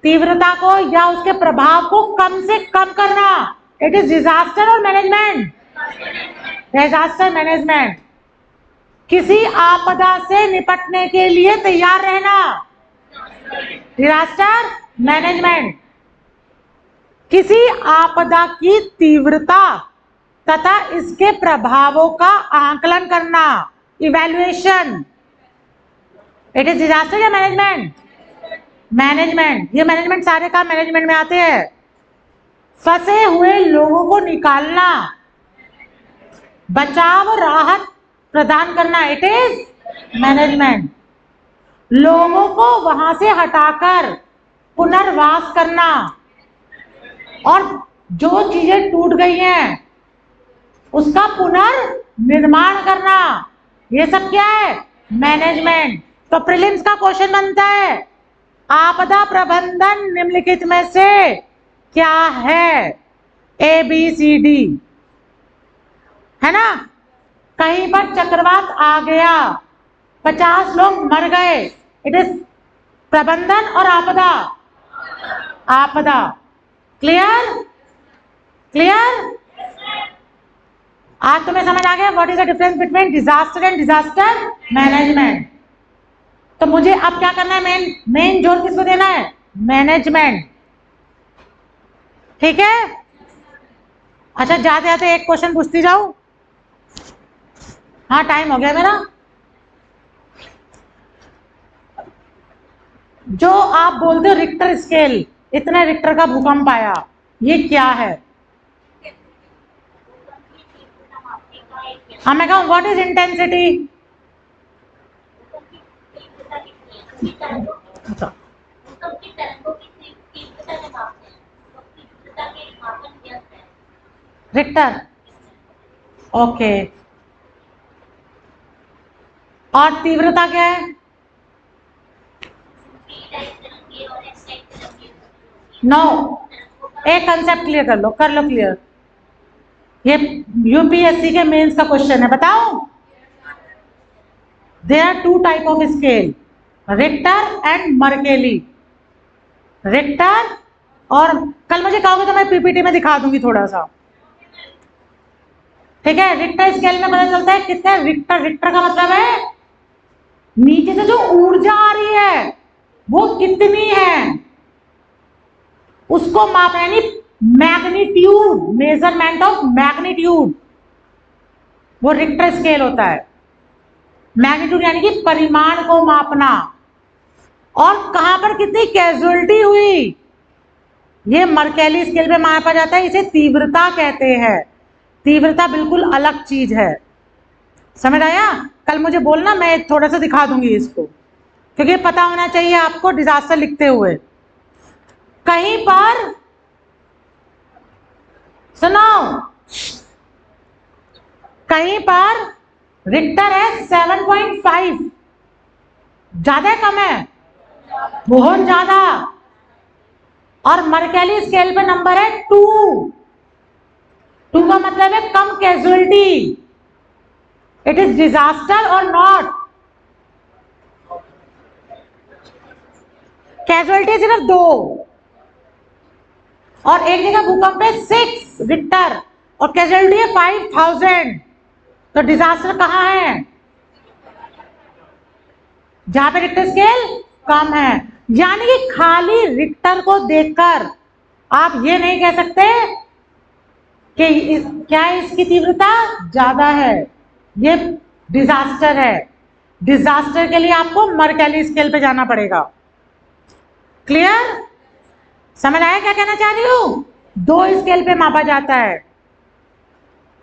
तीव्रता को या उसके प्रभाव को कम से कम करना, इट इज डिजास्टर और मैनेजमेंट। Disaster management. किसी आपदा से निपटने के लिए तैयार रहना, डिजास्टर मैनेजमेंट। किसी आपदा की तीव्रता तथा इसके प्रभावों का आकलन करना, इवैल्यूएशन, इट इज डिजास्टर या मैनेजमेंट? मैनेजमेंट। ये मैनेजमेंट सारे काम मैनेजमेंट में आते हैं। फंसे हुए लोगों को निकालना, बचाव और राहत प्रदान करना, इट इज मैनेजमेंट। लोगों को वहां से हटाकर पुनर्वास करना, और जो चीजें टूट गई हैं उसका पुनर्निर्माण करना, ये सब क्या है? मैनेजमेंट। तो प्रीलिम्स का क्वेश्चन बनता है, आपदा प्रबंधन निम्नलिखित में से क्या है? ए बी सी डी, है ना? कहीं पर चक्रवात आ गया, 50 लोग मर गए, इट इज प्रबंधन और आपदा। आपदा। क्लियर? क्लियर? आज तुम्हें समझ आ गया what is the difference between disaster and disaster management. तो मुझे अब क्या करना है? मेन जोर किसको देना है? मैनेजमेंट। ठीक है? अच्छा, जाते जाते एक क्वेश्चन पूछती जाऊं। हाँ, टाइम हो गया मेरा। जो आप बोलते हो रिक्टर स्केल, इतने रिक्टर का भूकंप आया, ये क्या है? हाँ, मैं कहूँ what is intensity? Richter. Okay. और तीव्रता क्या है? नो, एक कंसेप्ट क्लियर कर लो, कर लो क्लियर। ये यूपीएससी के मेंस का क्वेश्चन है, बताओ। There are two type of scale, Richter and Mercalli. Richter, और कल मुझे कहोगे तो मैं पीपीटी में दिखा दूंगी थोड़ा सा, ठीक है? रिक्टर स्केल में पता चलता है कितने रिक्टर। रिक्टर का मतलब है नीचे से जो ऊर्जा आ रही है वो कितनी है, उसको मापना, यानी मैग्नीट्यूड, मेजरमेंट ऑफ मैग्नीट्यूड, वो रिक्टर स्केल होता है। मैग्नीट्यूड यानी कि परिमाण को मापना, और कहां पर कितनी कैजुअलिटी हुई, ये मर्केली स्केल पे मापा जाता है। इसे तीव्रता कहते हैं। तीव्रता बिल्कुल अलग चीज है। समझ आया? कल मुझे बोलना, मैं थोड़ा सा दिखा दूंगी इसको, क्योंकि पता होना चाहिए आपको डिजास्टर लिखते हुए। कहीं पर सुनो, कहीं पर रिक्टर है 7.5, ज्यादा है कम है? बहुत ज्यादा। और मर्केली स्केल पे नंबर है 2। 2 का मतलब है कम कैजुअलिटी। इट इज डिजास्टर और नॉट? कैजुअलिटी सिर्फ 2, और एक जगह भूकंप है 6 रिक्टर और कैजुअलिटी है 5000, तो डिजास्टर कहाँ है? जहां पे रिक्टर स्केल कम है। यानी कि खाली रिक्टर को देखकर आप ये नहीं कह सकते कि क्या इसकी तीव्रता ज्यादा है, ये डिजास्टर है। डिजास्टर के लिए आपको मर्केली स्केल पे जाना पड़ेगा। क्लियर? समझ आया क्या कहना चाह रही हूं? 2 स्केल पे मापा जाता है।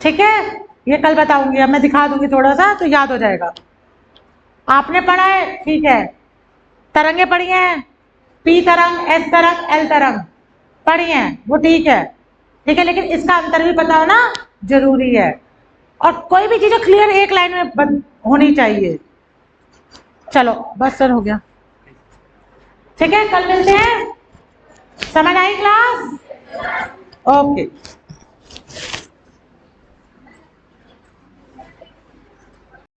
ठीक है, ये कल बताऊंगी, अब मैं दिखा दूंगी थोड़ा सा तो याद हो जाएगा। आपने पढ़ा है, ठीक है। तरंगे पढ़ी हैं, पी तरंग, एस तरंग, एल तरंग पढ़ी हैं, वो ठीक है, ठीक है, लेकिन इसका अंतर भी पता होना जरूरी है। और कोई भी चीज क्लियर एक लाइन में होनी चाहिए। चलो बस सर, हो गया। ठीक है, कल मिलते हैं। समझ आई क्लास? ओके।